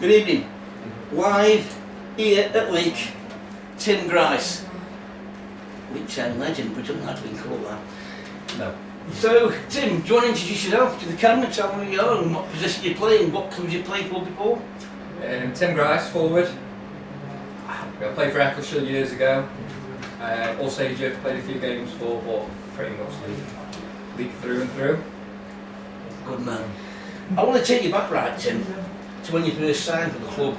Good evening. Live here at Leek, Tim Grice. Leek 10 legend, but doesn't like to be called that. No. So, Tim, do you want to introduce yourself to the camera, tell them who you are and what position you play and what clubs you played for before? Tim Grice, forward. I played for Eccleshire years ago. Alsager, played a few games for, but pretty much Leek through and through. Good man. I want to take you back, right, Tim, to when you first signed for the club.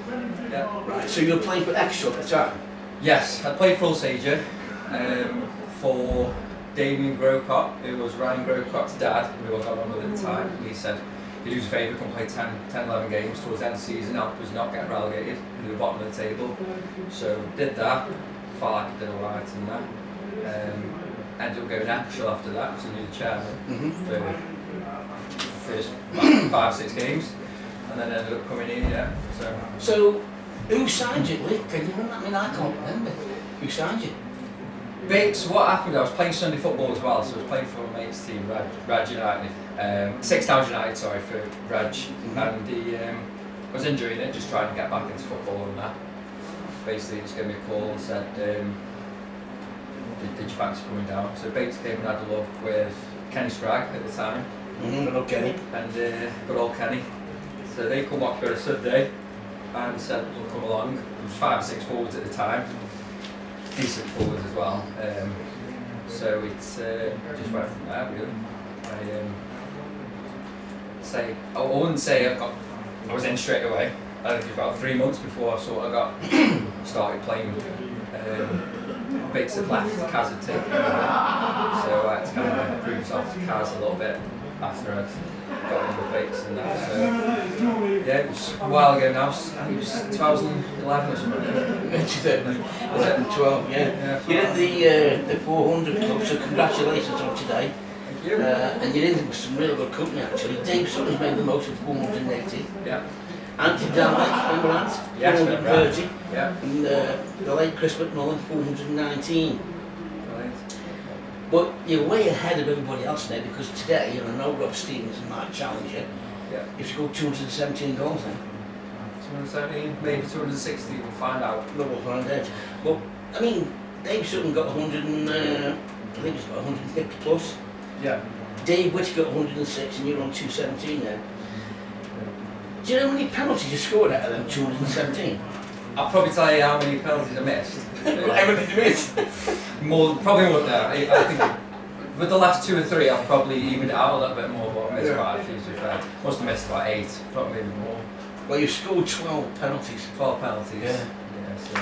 Yeah. Right, so you were playing for Eccleshire at the time? Yes, I played for Alsager for Damien Grocott, who was Ryan Grocott's dad, who I got on with at the time. And he said he'd do us a favour, come play 10, 11 games towards the end of the season, help us not get relegated to the bottom of the table. So did that, felt like I did alright in that. Ended up going Eccleshire after that, because I knew the chairman for the first 5-6 games, and then ended up coming in, yeah. So who signed you, Leek? Can you remember? I mean, I can't remember. Who signed you? So what happened, I was playing Sunday football as well, so I was playing for my mate's team, Raj United, Six Towns United, sorry, for Raj, and he was enjoying it, just trying to get back into football and that. Basically, he just gave me a call and said, did you fancy coming down? So Bates came and had a look with Kenny Scragg at the time. Okay. And good old Kenny. So they come up for a Sunday and said, we'll come along. There was 5 or 6 forwards at the time. Decent forwards as well. So it's just went from there really. I wouldn't say I was in straight away. I think it was about 3 months before I sort of got started playing. Bates had left, Kaz had taken over. So I had to kind of prove myself to Kaz a little bit after I'd got in with Bates and that. So yeah, it was a while ago now. I think it was 2011 or something. 2012, yeah. You're in the 400 club, so congratulations on today. Thank you. And you're in with some really good company actually. Dave Sutton's made the most of 480. Yeah. Andy Dalek, remember that? Yes, 430. Yeah. And the late Chris McMullen, 419. Right. But you're way ahead of everybody else now because today, and I know Rob Stevenson might challenge you, Yeah. you've scored 217 goals now. 217, maybe 260, we'll find out. No, we'll find out. But, I mean, Dave Sutton got 100 and, I think he's got 150 plus. Yeah. Dave Whittaker got 106 and you're on 217 now. Do you know how many penalties you scored out of them 217? I'll probably tell you how many penalties I missed. How many did you miss? Probably more than that. I think with the last 2 or 3, I've probably evened it out a little bit more, but I missed quite a few to be fair. Must have missed about 8, probably maybe more. Well, you scored 12 penalties. 12 penalties. Yeah. Yeah, so.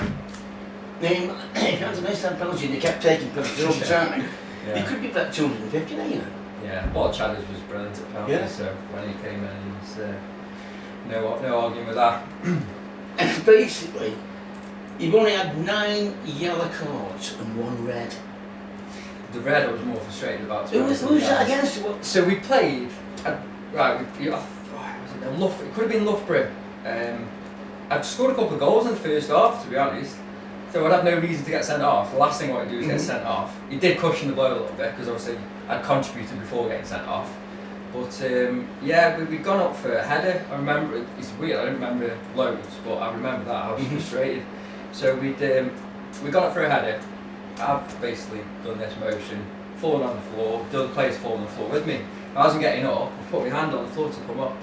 Now, if you had to miss that penalty and you kept taking penalties all the time, Yeah. you could be about 250 now, you know. Yeah, Paul Challenge was brilliant at penalties, Yeah. so when he came in, he was no arguing with that. And basically, you've only had 9 yellow cards and 1 red. The red I was more frustrated about. Who was that against? So we played, it could have been Loughborough. I'd scored a couple of goals in the first half, to be honest. So I'd have no reason to get sent off. The last thing I wanted to do was get sent off. He did cushion the blow a little bit because obviously I'd contributed before getting sent off. But yeah, we'd gone up for a header. I remember, it's weird, I don't remember loads, but I remember that, I was frustrated. So we got up for a header. I've basically done this motion, fallen on the floor, the other player's fallen on the floor with me. I wasn't getting up, I put my hand on the floor to come up.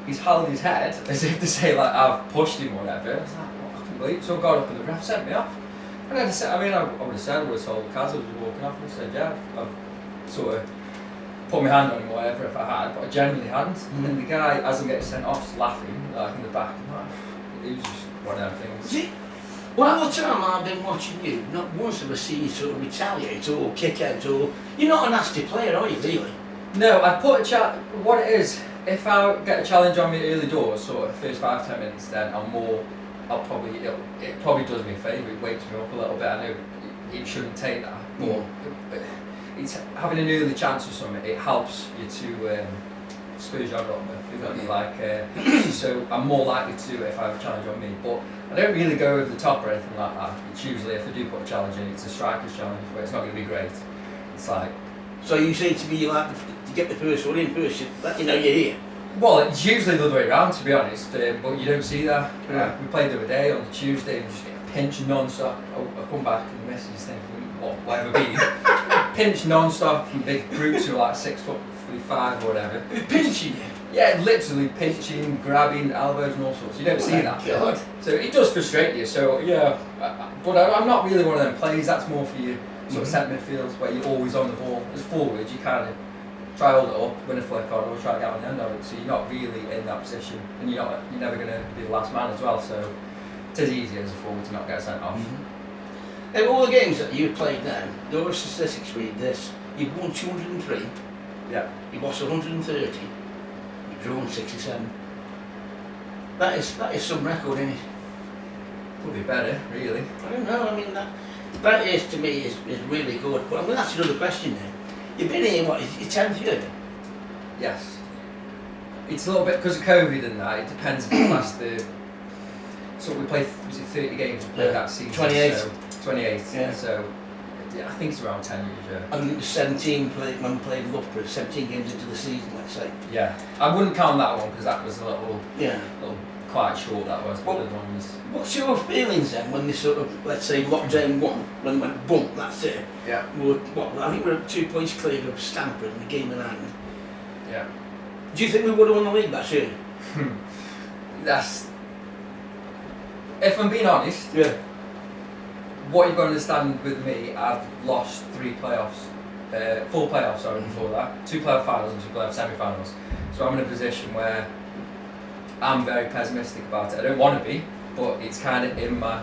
He's held his head as if to say like I've pushed him or whatever. I was like, what, I can't believe it. So I got up and the ref sent me off. And I would have said, I would have told Kaz I was walking off and said, yeah, I've sort of put my hand on him or whatever if I had, but I genuinely hadn't. And the guy, as I'm getting sent off, is laughing like in the back. It was just one of them things. See, all the time I've been watching you, not once have I seen you sort of retaliate or kick out or... You're not a nasty player, are you, really? No, I put what it is, if I get a challenge on me early doors, sort of first 5-10 minutes, then it probably does me a favour, it wakes me up a little bit. I know it shouldn't take that, but it's having an early chance or something, it helps you to spurs you on a little bit. So I'm more likely to do it if I have a challenge on me, but I don't really go over the top or anything like that. It's usually, if I do put a challenge in, it's a striker's challenge where it's not going to be great. It's like... So you seem to be like, to get the first one in first, you let you know you're here? Well, it's usually the other way around, to be honest, but you don't see that. Yeah. We played the other day on Tuesday and just get pinched non-stop. I come back and the message is thinking, whatever be. Pinched non-stop from big brutes who are like 6'5" or whatever. Pinching you? Yeah, literally pinching, grabbing elbows and all sorts. You don't see that. God. So it does frustrate you. So yeah, but I'm not really one of them players. That's more for you sort of centre midfields where you're always on the ball. As forward, you kind of try hold it up, win a flick on, or try to get on the end of it. So you're not really in that position, and you're never going to be the last man as well. So it is easier as a forward to not get sent off. In all the games that you've played now, your statistics read this: you've won 203, Yeah. you've lost 130, you've drawn 67. That is some record, isn't it? Could be better, really. I don't know. I mean that is to me is really good. But I'm going to ask you another question now. You've been here, what, your 10th year? Yes. It's a little bit because of COVID and that. It depends if you class the. So we played, was it 30 games we played that season? 28. So 28. Yeah. So yeah, I think it's around 10 years. Yeah. And 17 when we played Loughborough, 17 games into the season, let's say. Yeah. I wouldn't count that one because that was a little Yeah. quite short. That was. But Well, the other one was. What's your feelings then when they sort of, let's say, lockdown 1, when they went bump, that's it. Yeah. I think we're 2 points clear of Stamford in the game in hand. Yeah. Do you think we would have won the league that year? That's. If I'm being honest, Yeah. what you've got to understand with me, I've lost 3 playoffs, 4 playoffs sorry before that, 2 playoff finals and 2 playoff semi-finals. So I'm in a position where I'm very pessimistic about it. I don't want to be, but it's kind of in my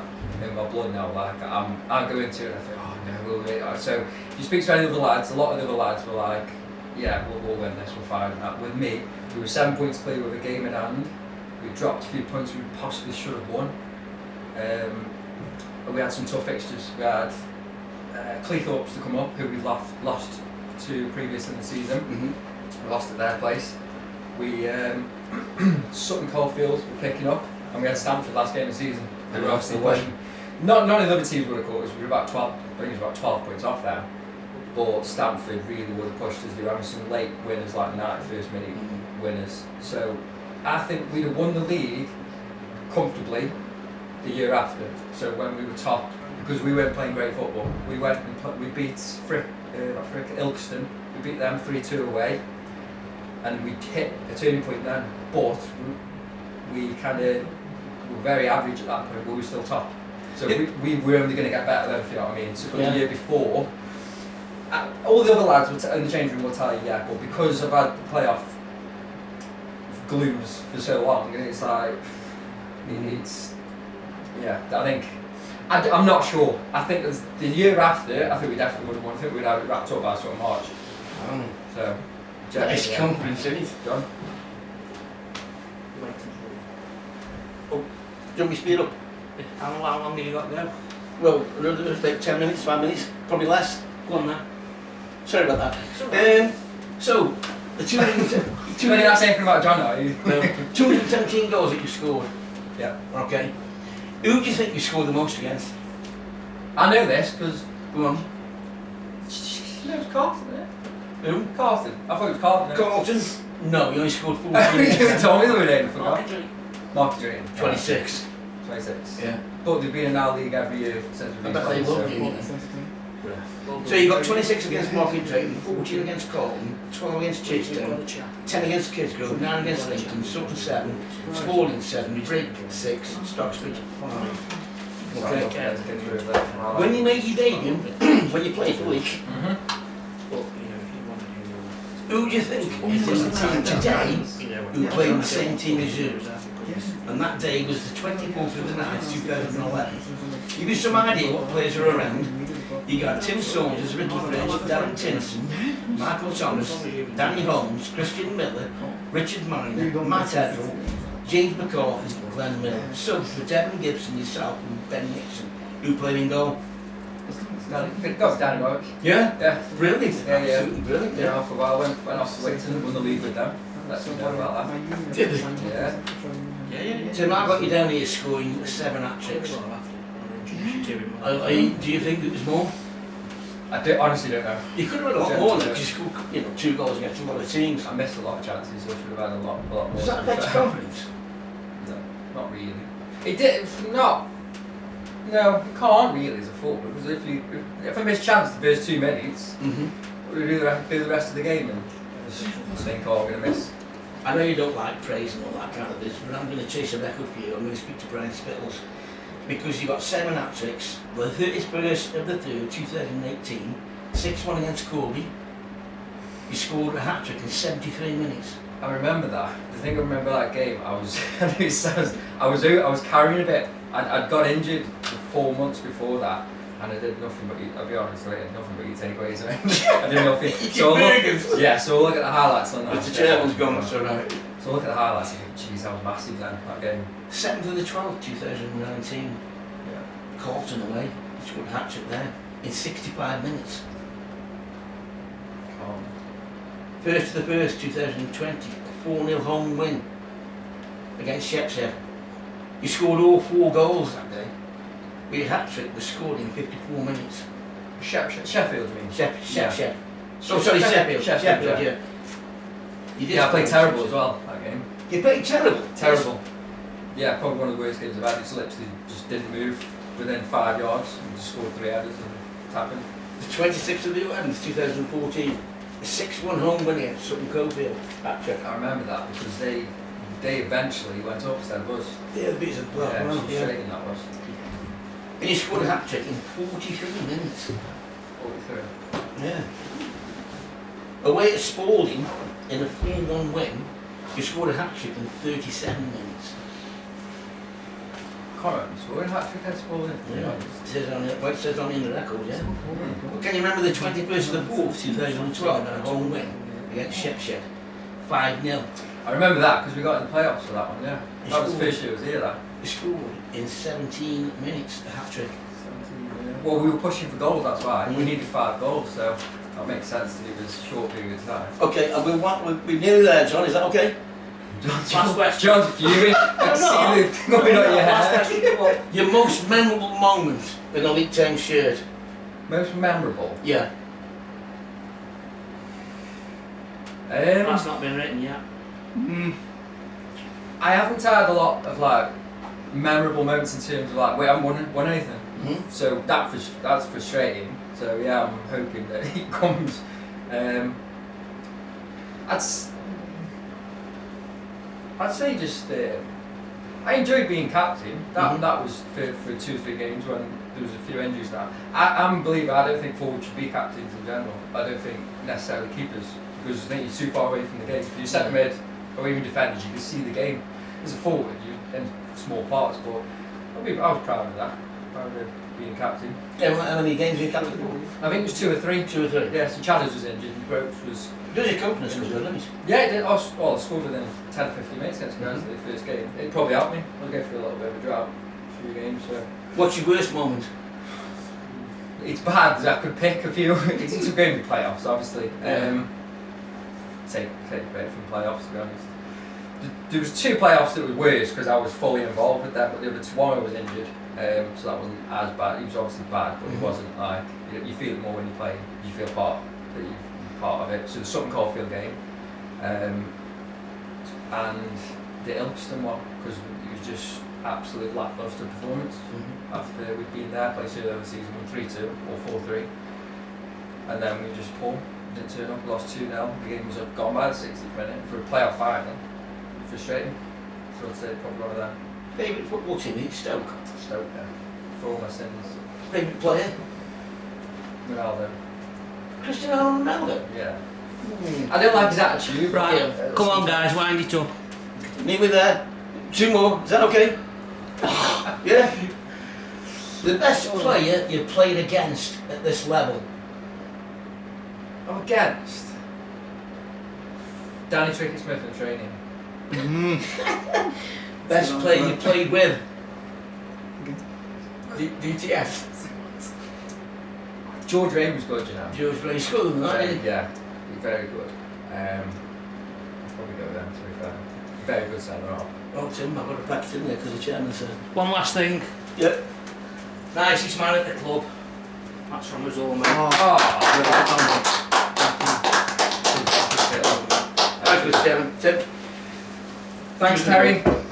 blood now. Like I go into it and I think, oh no, we'll win. So if you speak to any other lads, a lot of the other lads were like, yeah, we'll win this, we're fine. And that with me, we were 7 points clear with a game in hand. We dropped a few points we possibly should have won. We had some tough fixtures. We had Cleethorpes to come up, who we lost to previous in the season. We lost at their place. We Sutton Coldfield were picking up, and we had Stamford last game of the season. They were obviously pushing. None of the other teams would have caught us. We were about 12. I think it was about 12 points off them. But Stamford really would have pushed us. They were having some late winners, like 91st minute winners. So I think we'd have won the league comfortably the year after. So when we were top, because we weren't playing great football, we went and we beat Ilkeston. We beat them 3-2 away, and we hit a turning point then. But we kind of were very average at that point, but we were still top. So we were only going to get better then, if you know what I mean. So the year before, all the other lads in the change room will tell you, yeah, but because I've had the playoff glues for so long, it's like, it's, yeah, I think, I'm not sure. I think the year after, I think we definitely would have won. I think we'd have it wrapped up by sort of March. So, It's confidence, isn't it? John? Do you want me to speed up? How long have you got to go? Well, another about 10 minutes, 5 minutes, probably less. Go on now. Sorry about that. It's all right. So, the You're not saying anything about John, are you? 217 goals that you scored. Yeah. Okay. Who do you think you scored the most against? I know this because. Go on. No, it was Carlton, isn't it? Who? Carlton. I thought it was Carlton. Carlton? No, you only scored 14 You against told me the other day, I forgot. Market Market Dream. 26. 26. Yeah. But they've been in our league every year since we've I been bet they love you. So you got 26 against Market Drayton, 14 against Colton, 12 against Chichester, 10 against Kidsgrove, 9 against Lincoln, Sutton 7, Spalding 7, Drake 6, Stocksbridge 5. Okay. When you made your debut, when you played for Leek, who do you think is in the team today who played in the same team as you? And that day was the 24th of the 9th, 2011. Give you some idea what players are around. You got Tim Saunders, Ricky French, Darren Tinson, Michael Thomas, Danny Holmes, Christian Miller, Richard Miner, Matt Edrell, James McCarthy, Glenn Miller, so for Devon Gibson, yourself and Ben Nixon, who played in goal. Got Danny Warwick. Yeah? Yeah. Brilliant. Yeah, yeah. Absolutely brilliant. Been on for a while, went off to Wellington and won the league with them. Let's know about that. Did they? Yeah. Tim, I got you down here scoring 7 hat-tricks. Do you think it was more? honestly don't know. You could have had a lot more than that, because you scored 2 goals against a lot of teams. I missed a lot of chances, so I should have had a lot more. Does that affect your confidence? No, not really. It did not. No, it can't really as a forward, because if I miss chance the first 2 minutes, what do we do the rest of the game and just think, oh, we're going to miss. I know you don't like praise and all that kind of business, but I'm going to chase a record for you. I'm going to speak to Brian Spittles, because you got 7 hat-tricks, the 31st of the 3rd, 2018, 6-1 against Corby. You scored a hat-trick in 73 minutes. I remember that. The thing I remember that game, I was carrying a bit. I'd got injured 4 months before that, and I did nothing but eat. I'll be honest, I did nothing but eat takeaways. I did nothing. So I'll look at the highlights on that. If the chairman's gone, that's alright. So I'll look at the highlights and think, geez, that was massive then, that game. 7th of the 12th, 2019. Yeah. Colton away. You scored a hat-trick there in 65 minutes. 1st of the 1st, 2020, 4-0 home win against Shepshed. You scored all 4 goals that day. Your hat-trick was scored in 54 minutes. Sheffield, you mean? Shepshed. Oh, sorry, Sheffield. Sheffield, yeah. Yeah, I played terrible as well, that game. You played terrible? Terrible. Yeah, probably one of the worst games I've had. It's literally just didn't move within 5 yards and just scored 3 headers and tapping. The 26th of the 11th, 2014. A 6-1 home win against Sutton Coldfield. Hat-trick. I remember that because they eventually went up instead of us. Yeah, the beats of blood. Yeah, it was frustrating that was. And you scored a hat-trick in 43 minutes. 43. Yeah. Away at Spalding, in a 4-1 win, you scored a hat-trick in 37 minutes. Can't remember scoring a hat-trick against Spalding. Yeah. It says on in the record, yeah. Well, can you remember the 21st of the 4th, 2012, and a home win against Shepshed? 5-0. I remember that because we got in the playoffs for that one, yeah. That was the first year I was here, that. You scored in 17 minutes, a hat-trick. 17, yeah. Well, we were pushing for goals, that's why. We needed 5 goals, so that makes sense to do this short period of time. Okay, we're nearly there, John, is that okay? John's fuming. I see the going on your hair. Your most memorable moment in a Leek 10 shirt? Most memorable? Yeah. That's not been written yet. I haven't had a lot of like memorable moments in terms of like, wait, I haven't won anything. So that's frustrating. So yeah, I'm hoping that it comes. I'd say just I enjoyed being captain. That was for 2 or 3 games when there was a few injuries. Now I'm a believer. I don't think forwards should be captains in general. I don't think necessarily keepers, because I think you're too far away from the game. If you're centre mid or even defenders, you can see the game. As a forward, you're in small parts, but I was proud of that. Proud of being captain. Yeah, how many games were you captain? I think it was 2 or 3. 2 or 3. Yeah, so Chadders was injured and Groats was. Does your company score, doesn't it? Yeah, it did. I scored within 10 or 15 minutes against Groats the first game. It probably helped me. I was going through a little bit of a drought, a few games. So. What's your worst moment? It's bad because I could pick a few. It's a game of playoffs, obviously. Take a break from playoffs, to be honest. There was 2 playoffs that were worse because I was fully involved with them, but the other 2, one I was injured, so that wasn't as bad. It was obviously bad, but it wasn't like you feel it more when you play. You feel part of it. So the Sutton Caulfield game, and the Ilkeston one, because it was just absolute lacklustre performance. After we'd been there, played earlier in the season, won 3-2 or 4-3, and then we just didn't turn up, lost 2-0. The game was gone by the 60th minute for a playoff final. Frustrating. So I'd say probably one of them. Favourite football team in Stoke? Stoke, yeah. For all my sins. Favourite player? Ronaldo. Cristiano Ronaldo? Yeah. I don't like his attitude. Right, come on guys, wind it up. Nearly there. 2 more, is that okay? Yeah? The best player you played against at this level? I'm against Danny Tricky Smith in training. Best player you played with? DTF? George Ray was good, you know. George Ray School, right? Yeah, very good. I'll probably go with them, to be fair. Very good centre half. Oh, Tim, I've got to pack it in there because the chairman said. One last thing. Yep. Nicest man at the club. That's from us all, mate. Oh, Thanks, Mr. Chairman. Tim? thanks, Terry.